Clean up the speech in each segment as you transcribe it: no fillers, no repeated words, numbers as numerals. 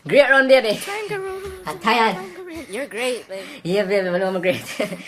Great run, baby. Kangaroo. I'm tired. You're great, baby. Yeah, baby, I know I'm great.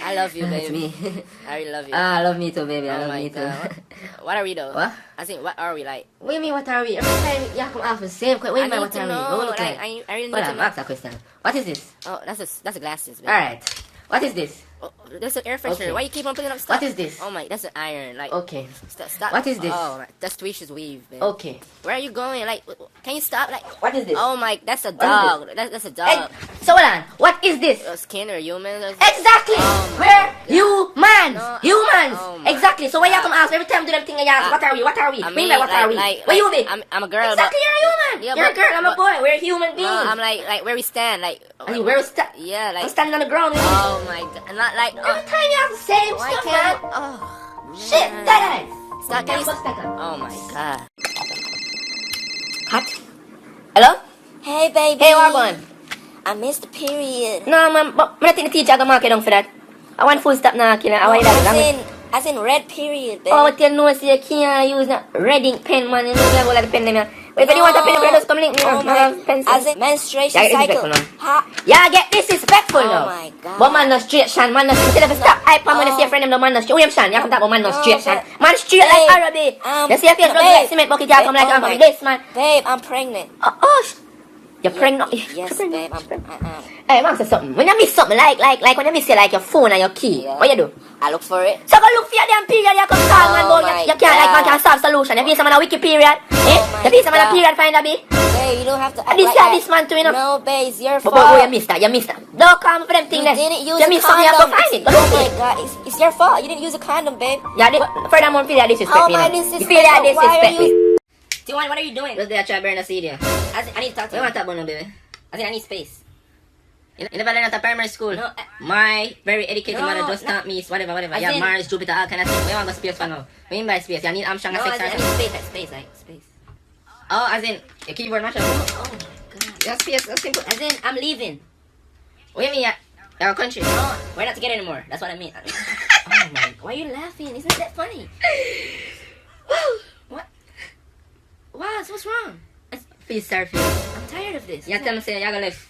I love you, baby. It's me. I really love you. I love me too, baby. I Oh love my me too. God. What are we though? What? I think, what are we like? What do you mean, what are we? Every time you come off the same question. What do you mean, what to are we? know. What look Like, like? I really need Hold to on, know. ask that question. What is this? Oh, that's a glasses, baby. Alright. What is this? Oh, that's an air freshener. Okay. Why you keep on picking up stuff? What is this? Oh my, that's an iron. Like, Okay. stop. What is this? Oh, that's Twish's weave, baby. Okay. Where are you going? Like, can you stop? Like, What is this? oh my, that's a What is dog. That's a dog. So hold on. What is this? Skin or human? Exactly. Oh my We're God. humans. No. Humans. Oh my Exactly. So when you God. come ask every time do them thing, you ask, what are we? What are we? I Mean by what are we? What you be? I'm a girl. Exactly. You're a human. Yeah, You're a but- girl. I'm a but- boy. We're human beings. No, I'm like where we stand. Like, And you where yeah, like. I'm standing on the ground. Oh my God. Not like. Every time you have the same Why stuff, can't? man. Oh. Shit, man. that is. Stop. Can you What's that? Oh my God. Cut. Hello? Hey, baby. Hey, what going? I missed the period. No, man, but I think the teacher got mark it down for that. I want full stop now, killer. I want that. As in red period, baby. Oh, what you know, see, you can't use that red ink pen, man. You know, you go like the pen, man. But if you want a pen, you just come link me. Oh man. my. Pencil. As in menstruation Yeah, get cycle. disrespectful Ha. Yeah, get disrespectful Oh now. my God. But man, no straight, Shan. Man, no straight. You never stop. I pam when you see a friend, them, no man, no straight. William Shan, you come talk about man, no straight, Shan. Man, straight like Arabic. You see a face, look like cement bucket, you come like, I'm from this, man. Babe, I'm pregnant. Oh, you're pregnant. Yes, babe. I'm Hey, man, say something. When you miss something, like when you miss like your phone and your key, Yeah. what you do? I look for it. So go look for your damn period, you come call man, Oh boy. my You can't like man God. can solve solution. You feel some on a wiki period, eh? my You feel some on a God. period find a bit. Babe, you don't have to act This like guy, that. this man too, you know. No, babe, it's your But fault. you missed that, you missed that. Don't come for them things You there. didn't use You a miss something, you have to condom. find it. Go Oh look for my it. God, it's your fault. You didn't use a condom, babe. Yeah, furthermore, feel that disrespect How me. am I You know. disrespectful? You feel that Why are disrespect me. you- Tiwani, what are you doing? Just there, try to burn a CD. I need to talk What do to you you. want to talk about now, baby? I think I need space. You never learned at a primary school? No, My very educated No, mother just no. taught me whatever. As Yeah, in- Mars, Jupiter, all kind of things. What you want to go space for now? What you mean by space? You need Armstrong No, and I sex or need something? space, like space. Oh, as in, your keyboard match up? Oh my God. Yeah, space, that's simple. As in, I'm leaving. What do you mean, your country? No. We're not together anymore. That's what I mean. Oh my. Why are you laughing? Isn't that funny? What? What's wrong? Please, sir, please. I'm tired of this. You tell me, say, you're going to left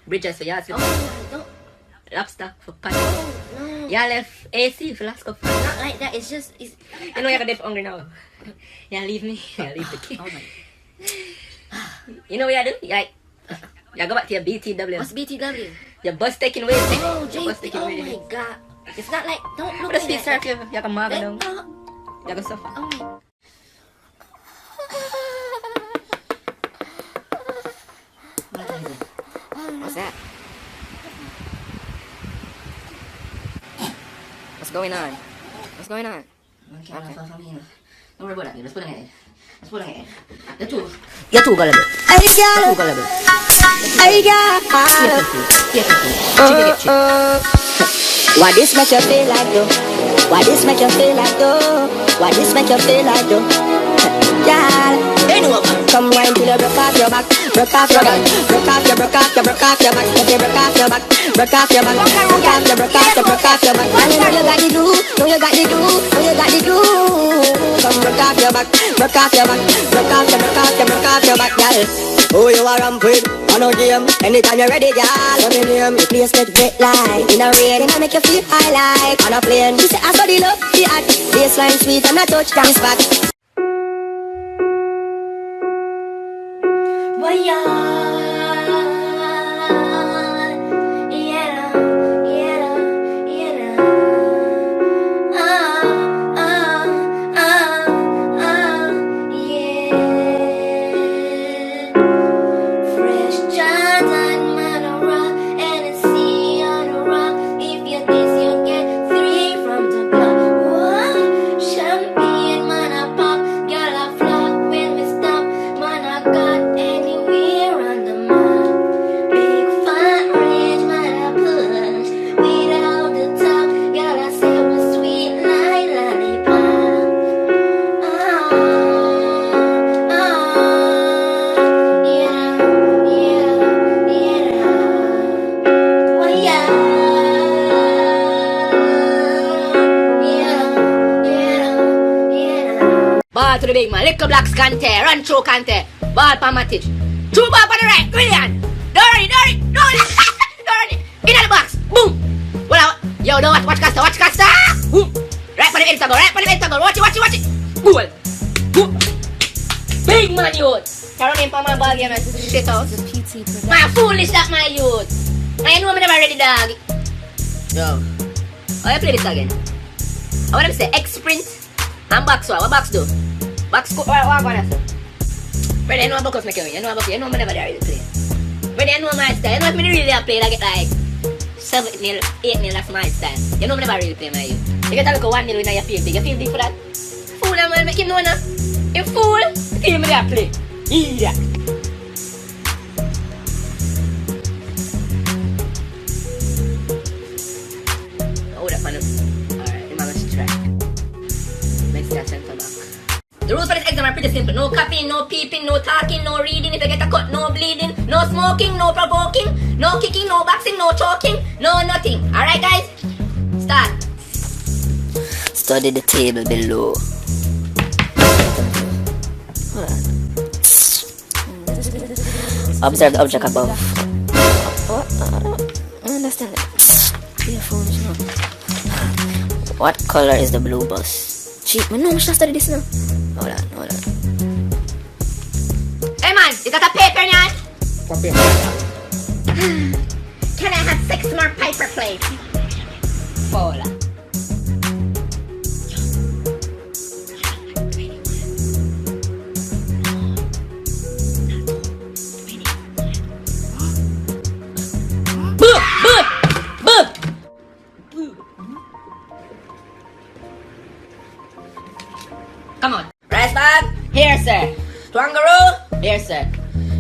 bridges for yours. Oh my, don't. Lobster for pan. No. You left AC for last cup. Not like that. It's just. It's. You know you're going to hungry now. You leave me. You leave the kid. Oh my. You know what you do? You like, you go back to your BTW. What's BTW? Your bus taking away. Oh, Your bus JP. taking Oh away. my God. It's not like. Don't look But at the me. sir, you can marvel down. No. You can suffer. Oh my. What's that? What's going on? What's going on? Okay. Don't worry about that, babe. Let's put it in. Let's put it in. You're too gullible. Hey girl, Too gullible. hey girl. Why this make you feel like though? Why this make you feel like though? Why this make you feel like though? Girl, come wine till you broke off your back, broke off your back, broke off your, broke off your, broke off your back, if you broke off your back, broke off your back, broke off your, broke off your, broke off your back. And you know you got the glue, know you got the glue, know you got the glue. Come broke off your back, broke off your back, broke off your, broke off your, broke off your back, girl. Who you are ramp with? On no game. Anytime you're ready, girl. Let me name. The place get wet like in a rain. And I make you feel high like on a plane. She say I saw the love, the act. Baseline sweet and I touch down spot. Why Ball to the big man. Little black scante. Run through cante. Ball pa Matic. Two ball on the right. Brilliant. Dory. In the box. Boom. Well, yo, no, watch Costa. Boom. Right for the edge toggle. Watch it. Goal. Boom. Big man, youth. Carry him for my ball game. Shit out. Man, foolish that my youth. I know I'm never ready, dog. Yo. Oh, you play this again. I want to say X sprint and box. What box do? Box what I'm gonna say? But I know about us make you. You know I'm never there really play. But I know my style. You know if me really play like it like 7-0, 8-0, that's my style. You know I'm never really play my youth. You get a look at 1-0 when you feel big. You feel big for that? Fool that man, make him know now. You fool. See me there play. Yeah. Oh, that man. Alright, the man must try. Let's see a center back. The rules for this exam are pretty simple. No copying, no peeping, no talking, no reading. If you get a cut, no bleeding. No smoking, no provoking. No kicking, no boxing, no choking. No nothing. Alright guys? Start. Study the table below. Observe the object above. What? I don't understand it. What color is the blue bus? Gee, no, I should study this now. Hold on. Hey man, you got a paper now? What paper? Can I have 6 more paper plates? Hola. Come on. Rice bag, here sir. Twangaroo, here sir.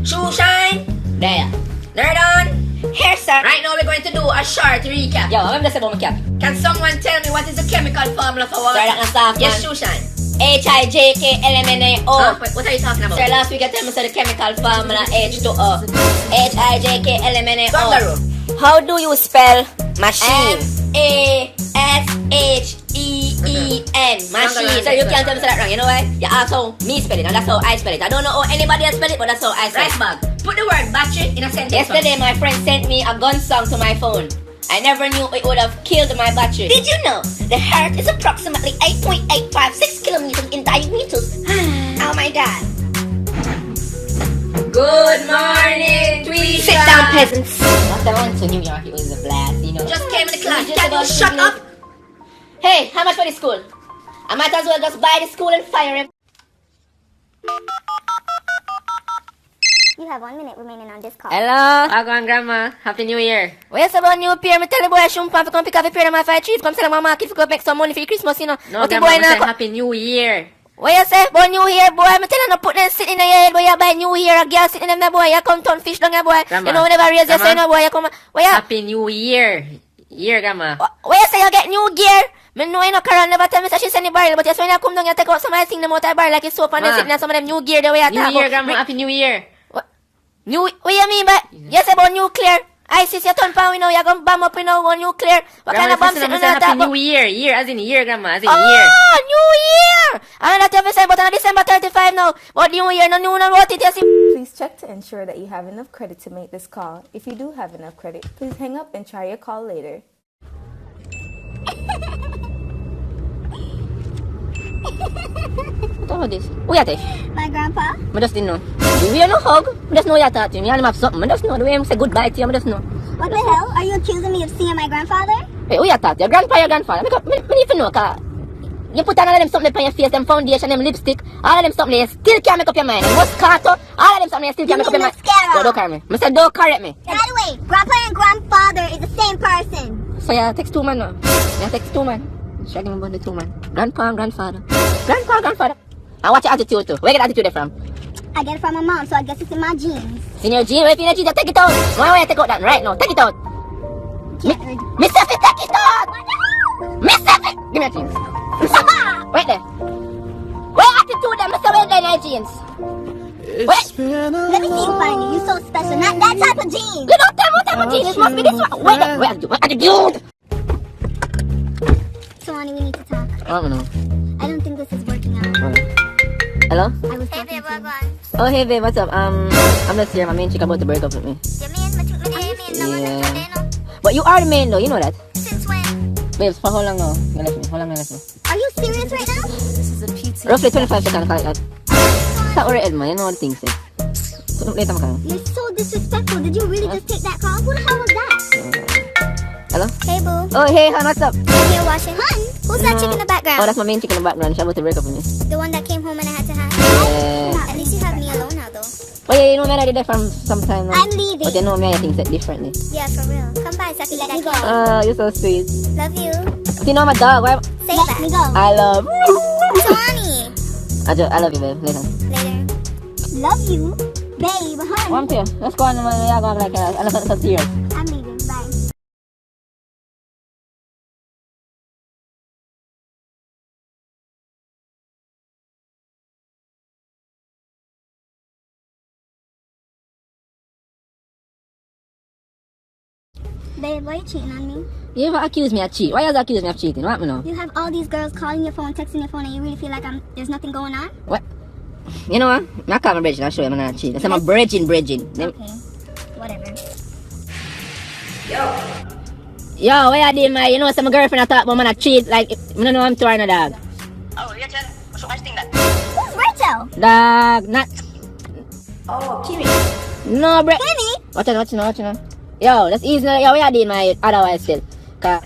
Shoe shine, there. Nerd on, here sir. Right now we're going to do a short recap. Yo, I'm just about my cap. Can someone tell me what is the chemical formula for water? Sorry, that not soft, Yes, man. shoe shine. H-I-J-K-L-M-N-A-O. What are you talking about? Sir, last week I tell me the chemical formula H2O. H-I-J-K-L-M-N-A-O. Twangaroo. How do you spell machine? M-A-S-H-E-E-N. Machine. So you can't tell me that wrong, you know why? You ask how me spell it, and that's how I spell it. I don't know how anybody else spell it, but that's how I spell Rice it. bag. Put the word battery in a sentence. Yesterday, my friend sent me a gun song to my phone. I never knew it would have killed my battery. Did you know the heart is approximately 8.856 kilometers in diameters? Oh my god. Good morning, Tweety. Sit down, peasants. Last time I went to New York, it was a blast, you know. Just came in the class. Just Can you about shut business. up? Hey, how much for the school? I might as well just buy the school and fire him. You have 1 minute remaining on this call. Hello? Wagwan, Grandma. Happy New Year. Where's about new pair? Me tell the boy I shouldn't have to come pick up a pair of my 5 trees. Come tell my market to go make some money for the Christmas, you know. No, But the Grandma, boy I now said Happy New Year. what you say? Boy, new year, boy. Me tell you not put them sitting in your head, boy. You buy new year, a girl sitting in them, boy. You come turn fish down your boy. Grandma. You know, whenever raise your Grandma. say no, boy. You come, where you? Happy New Year. Year, Grandma. Where you say you get new gear? Me know you know Carol never tell me say she send the barrel, but just when you come down, you take out some of the thing them out of the barrel like it's soap and then Ma. sitting in some of them new gear the way you New talk Year, about. Grandma. Happy New Year. New, what you mean by, you say about nuclear? I see you turn pound, we know you're going to bomb up, you know, on nuclear. What kind of bomb sitting on Grandma, top? Happy New Year. Year as in year, Grandma. As in year. Oh, New Year! I know that you say, but on December 35 now. But New Year, no new, no what it is. Please check to ensure that you have enough credit to make this call. If you do have enough credit, please hang up and try your call later. What about this? Who you take? My grandpa? I just didn't know. The way you no hug, I just know you talk to him. You have something. I just know the way you say goodbye to him. I just know. What the hell? Are you accusing me of seeing my grandfather? Hey, who you talk to? Your grandpa, your grandfather? I need to know, cause you put on all of them something on your face, them foundation, them lipstick, all of them something, you still can't make up your mind. Moscato, all of them something, you still can't make up your mind. mascara. So don't correct me. I said don't correct me. By the way, grandpa and grandfather is the same person. So you text 2 man now. You text 2 man. Shagging about the 2 man. Grandpa and grandfather. Grandpa and grandfather. And what's your attitude too? Where you get attitude from? I get it from my mom, so I guess it's in my genes. It's in your gene. If in your gene, just take it out. Why you take out that right now? Take it out. Can't read. Miss Effie, take it out. Miss Effie. Give me your jeans. Wait there. Where attitude them? Mr. Wait there in your jeans. Wait. Let me see you find it. You so special. Not that type of gene. You don't tell me what type of jeans. It must be this one. Wait there. Where attitude? Tiwani, we need to talk. I don't know. I don't think this is working out. Hello? I was talking to Oh, hey, babe, what's up? I'm just here. My main chick about to break up with me. Your man, Yeah. But you are the main, though. You know that. Since when? Babes, for how long now? You left me. How long you left me? Are you serious right now? This is a PT. Roughly 25 seconds. Call it that. Stop worry, Edma. You know what the things say. Later, makang. You're so disrespectful. Did you really just take that call? Who the hell was that? Hello? Hey, boo. Oh, hey, hon, what's up? I'm here washing. Hun, who's that chick in the background? Oh, that's my main chick in the background. She's about to break up with me. The one that came home and I had to hide? Yeah. At least you have me alone now, though. Oh, yeah, you know me, I did that from some time now. I'm leaving. But you know me, I think that differently. Yeah, for real. Come by so I can let me go. You're so sweet. Love you. You know my dog, why? Say let me go. I love. Tiwani. I love you, babe. Later. Later. Love you, babe, hun. One pair. Let's go on. I'm going like I'm so serious. I'm leaving. Bye. Babe, why are you cheating on me? You ever accuse me of cheating? Why you accuse me of cheating? What me know? You have all these girls calling your phone, texting your phone, and you really feel like there's nothing going on? What? You know what? I call my bridging. I'll show you I'm not cheating. I say my bridging. Okay. Whatever. Yo, where you did my? You know, some girlfriend I thought, but man, I cheat. Like, I don't know I'm trying a dog. Oh, Rachel. So much thing that. Who's Rachel? Dog, not. Oh, Kimi. No, bro. Kenny? Watch it. Yo, that's easy. Yo, where you did my otherwise still? Yo,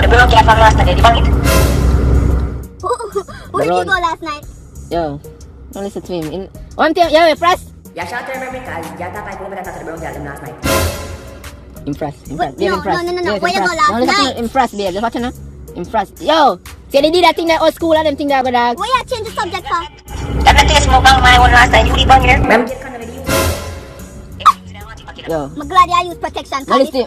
the broke from last night. The bangit. Where did you go last night? Yo, don't listen to him. One thing, yo, impress. Yeah, shout out to remember because Jata I couldn't talk to the broke girl last night. Impress. What? Babe, No. impress. Where Babe, you go impress. last No, listen to night? me. Impress, babe. Just watch it now. Impress. Yo, see they did that thing that old school and them thing that go dog. Why you change the subject for? That the taste mo bang my one last night. You leave on here. Ma'am, Yo. I'm glad you use protection. No, listen.